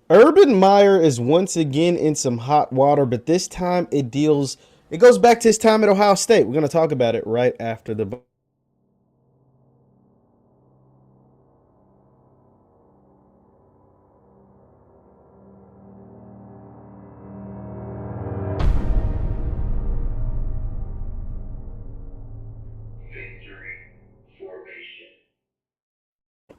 Urban Meyer is once again in some hot water, but this time it goes back to his time at Ohio State. We're going to talk about it right after the.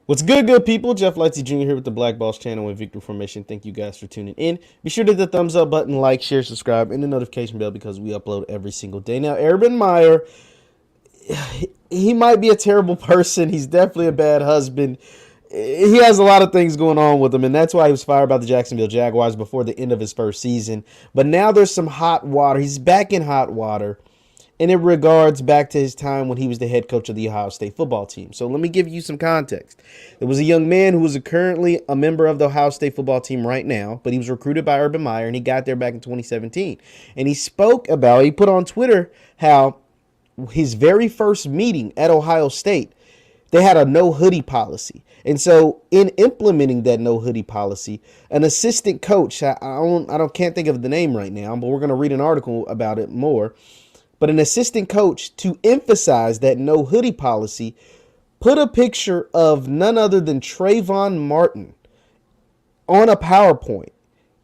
What's good people? Jeff Lightsy Jr. here with the Black Balls channel and Victory Formation. Thank you guys for tuning in. Be sure to hit the thumbs up button, like, share, subscribe, and the notification bell because we upload every single day. Now, Urban Meyer, he might be a terrible person. He's definitely a bad husband. He has a lot of things going on with him, and that's why he was fired by the Jacksonville Jaguars before the end of his first season. But now there's some hot water. He's back in hot water. And it regards back to his time when he was the head coach of the Ohio State football team. So let me give you some context. There was a young man who was currently a member of the Ohio State football team right now, but he was recruited by Urban Meyer, and he got there back in 2017. And he put on Twitter how his very first meeting at Ohio State, they had a no hoodie policy. And so in implementing that no hoodie policy, an assistant coach, can't think of the name right now, but we're going to read an article about it more. But an assistant coach, to emphasize that no hoodie policy, put a picture of none other than Trayvon Martin on a PowerPoint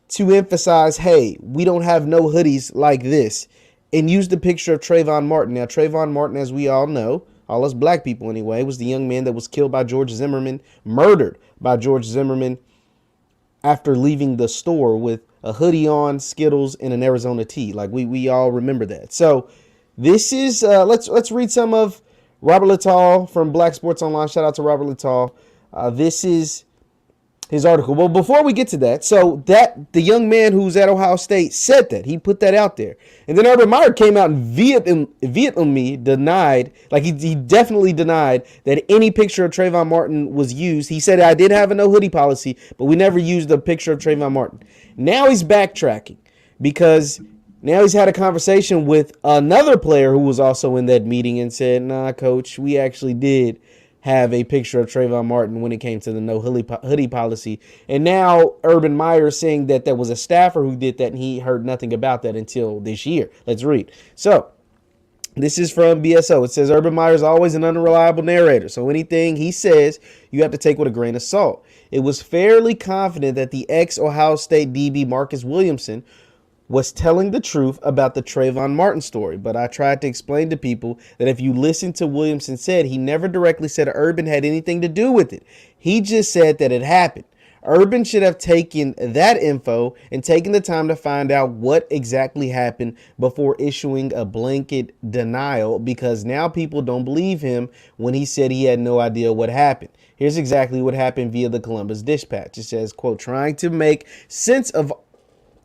to emphasize, hey, we don't have no hoodies like this, and used the picture of Trayvon Martin. Now, Trayvon Martin, as we all know, all us black people anyway, was the young man that was killed by George Zimmerman, murdered by George Zimmerman after leaving the store with a hoodie on, Skittles, and an Arizona tea. Like we all remember that. So this is let's read some of Robert Littall from Black Sports Online. Shout out to Robert Littall. This is his article. Well, before we get to that, so that the young man who's at Ohio State said that he put that out there, and then Urban Meyer came out and vehemently denied, like he definitely denied that any picture of Trayvon Martin was used. He said, I did have a no hoodie policy, but we never used a picture of Trayvon Martin. Now he's backtracking because now he's had a conversation with another player who was also in that meeting and said, nah, coach, we actually did have a picture of Trayvon Martin when it came to the no hoodie policy. And now Urban Meyer is saying that there was a staffer who did that and he heard nothing about that until this year. Let's read. So this is from BSO. It says Urban Meyer is always an unreliable narrator, so anything he says you have to take with a grain of salt. It was fairly confident that the ex-Ohio State DB Marcus Williamson was telling the truth about the Trayvon Martin story, but I tried to explain to people that if you listen to Williamson said, he never directly said Urban had anything to do with it. He just said that it happened. Urban should have taken that info and taken the time to find out what exactly happened before issuing a blanket denial, because now people don't believe him when he said he had no idea what happened. Here's exactly what happened via the Columbus Dispatch. It says, quote, trying to make sense of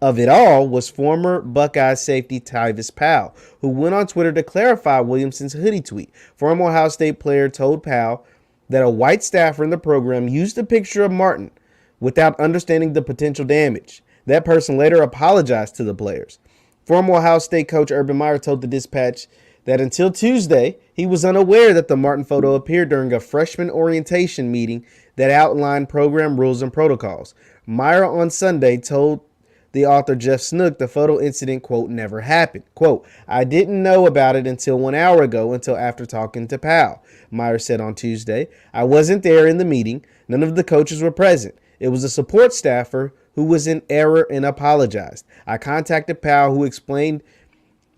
it all was former Buckeye safety Tyvis Powell, who went on Twitter to clarify Williamson's hoodie tweet. Former Ohio State player told Powell that a white staffer in the program used a picture of Martin without understanding the potential damage. That person later apologized to the players. Former Ohio State coach Urban Meyer told the Dispatch that until Tuesday, he was unaware that the Martin photo appeared during a freshman orientation meeting that outlined program rules and protocols. Meyer on Sunday told the author Jeff Snook the photo incident, quote, never happened. Quote, I didn't know about it until 1 hour ago, until after talking to Powell, Meyer said on Tuesday. I wasn't there in the meeting. None of the coaches were present. It was a support staffer who was in error and apologized. I contacted Powell, who explained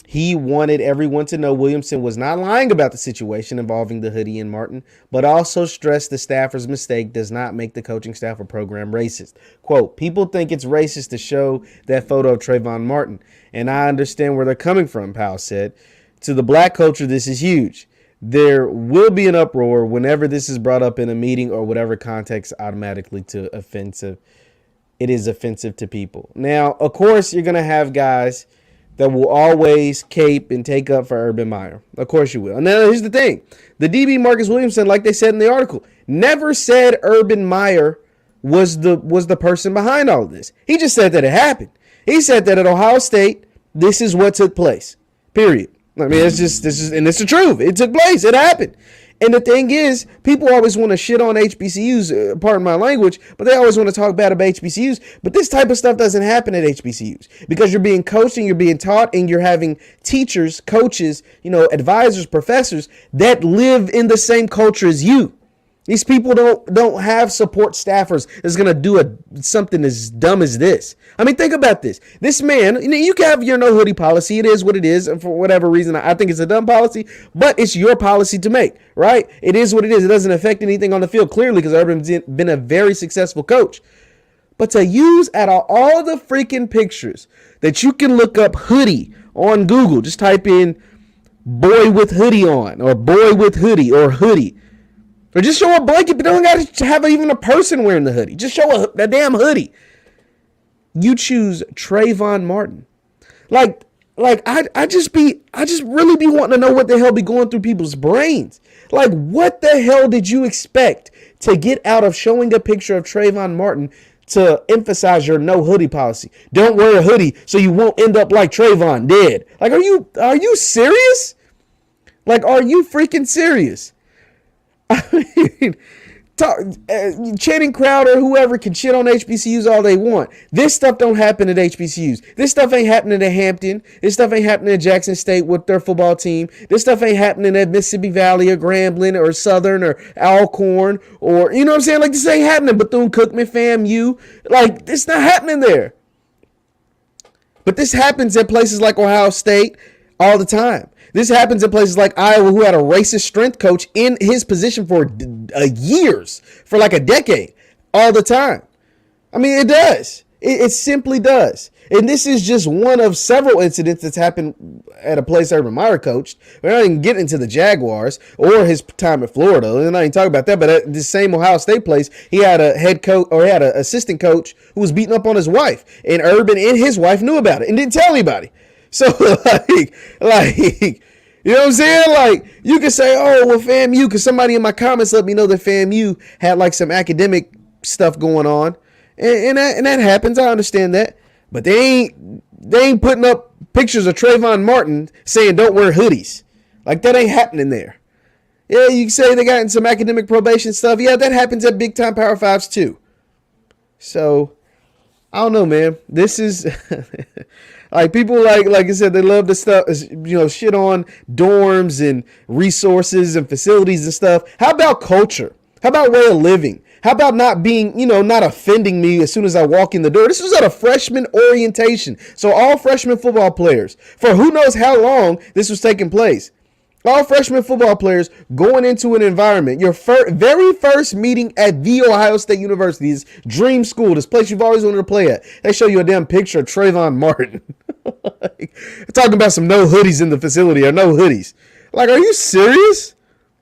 he wanted everyone to know Williamson was not lying about the situation involving the hoodie and Martin, but also stressed the staffer's mistake does not make the coaching staff or program racist. Quote, people think it's racist to show that photo of Trayvon Martin, and I understand where they're coming from, Powell said. To the black culture, this is huge. There will be an uproar whenever this is brought up in a meeting or whatever context automatically to offensive. It is offensive to people. Now, of course, you're going to have guys that will always cape and take up for Urban Meyer. Of course you will. And now here's the thing. The DB Marcus Williamson, like they said in the article, never said Urban Meyer was the person behind all of this. He just said that it happened. He said that at Ohio State, this is what took place. Period. I mean, it's the truth. It took place. It happened. And the thing is, people always want to shit on HBCUs, pardon my language, but they always want to talk bad about HBCUs. But this type of stuff doesn't happen at HBCUs because you're being coached and you're being taught and you're having teachers, coaches, advisors, professors that live in the same culture as you. These people don't have support staffers that's going to do something as dumb as this. I mean, think about this. This man, you can have your no hoodie policy. It is what it is. And for whatever reason, I think it's a dumb policy, but it's your policy to make, right? It is what it is. It doesn't affect anything on the field, clearly, because Urban's been a very successful coach. But to use out of all the freaking pictures that you can look up hoodie on Google, just type in boy with hoodie on or boy with hoodie or hoodie. Or just show a blanket, but don't got to have even a person wearing the hoodie. Just show a damn hoodie. You choose Trayvon Martin. I just really be wanting to know what the hell be going through people's brains. Like, what the hell did you expect to get out of showing a picture of Trayvon Martin to emphasize your no hoodie policy? Don't wear a hoodie so you won't end up like Trayvon dead. Like, are you serious? Like, are you freaking serious? I mean, Channing Crowder, whoever can shit on HBCUs all they want. This stuff don't happen at HBCUs. This stuff ain't happening at Hampton. This stuff ain't happening at Jackson State with their football team. This stuff ain't happening at Mississippi Valley or Grambling or Southern or Alcorn or, you know what I'm saying? Like, this ain't happening. Bethune-Cookman, FAMU. Like, it's not happening there. But this happens at places like Ohio State all the time. This happens in places like Iowa, who had a racist strength coach in his position for years, for like a decade, all the time. I mean, it does. It simply does. And this is just one of several incidents that's happened at a place Urban Meyer coached. We're not even getting into the Jaguars or his time at Florida. We're not even talking about that. But at the same Ohio State place, he had a head coach or he had an assistant coach who was beating up on his wife. And Urban and his wife knew about it and didn't tell anybody. So, like, you know what I'm saying? Like, you can say, oh, well, FAMU, because somebody in my comments let me know that FAMU had, like, some academic stuff going on. And that happens. I understand that. But they ain't putting up pictures of Trayvon Martin saying don't wear hoodies. Like, that ain't happening there. Yeah, you can say they got in some academic probation stuff. Yeah, that happens at big-time Power Fives, too. So, I don't know, man. This is... Like, people like I said, they love the stuff, shit on dorms and resources and facilities and stuff. How about culture? How about way of living? How about not being, not offending me as soon as I walk in the door? This was at a freshman orientation. So all freshman football players, for who knows how long this was taking place. All freshman football players going into an environment, your very first meeting at The Ohio State University's dream school, this place you've always wanted to play at. They show you a damn picture of Trayvon Martin. Talking about some no hoodies in the facility or no hoodies. Like, are you serious?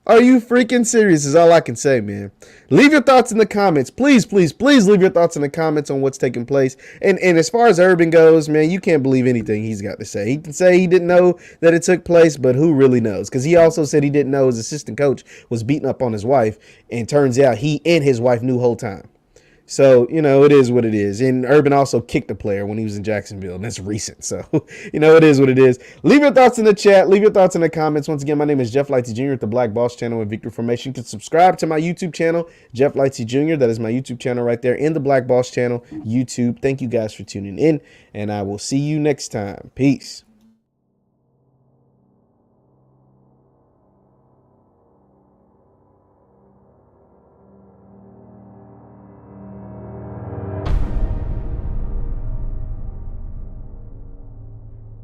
Are you freaking serious is all I can say, man. Leave your thoughts in the comments. Please, please, please leave your thoughts in the comments on what's taking place. And as far as Urban goes, man, you can't believe anything he's got to say. He can say he didn't know that it took place, but who really knows? Because he also said he didn't know his assistant coach was beating up on his wife. And turns out he and his wife knew the whole time. So, it is what it is. And Urban also kicked a player when he was in Jacksonville, and that's recent. So, it is what it is. Leave your thoughts in the chat. Leave your thoughts in the comments. Once again, my name is Jeff Lightsy Jr. at the Black Boss Channel and Victory Formation. You can subscribe to my YouTube channel, Jeff Lightsy Jr. That is my YouTube channel right there in the Black Boss Channel, YouTube. Thank you guys for tuning in, and I will see you next time. Peace.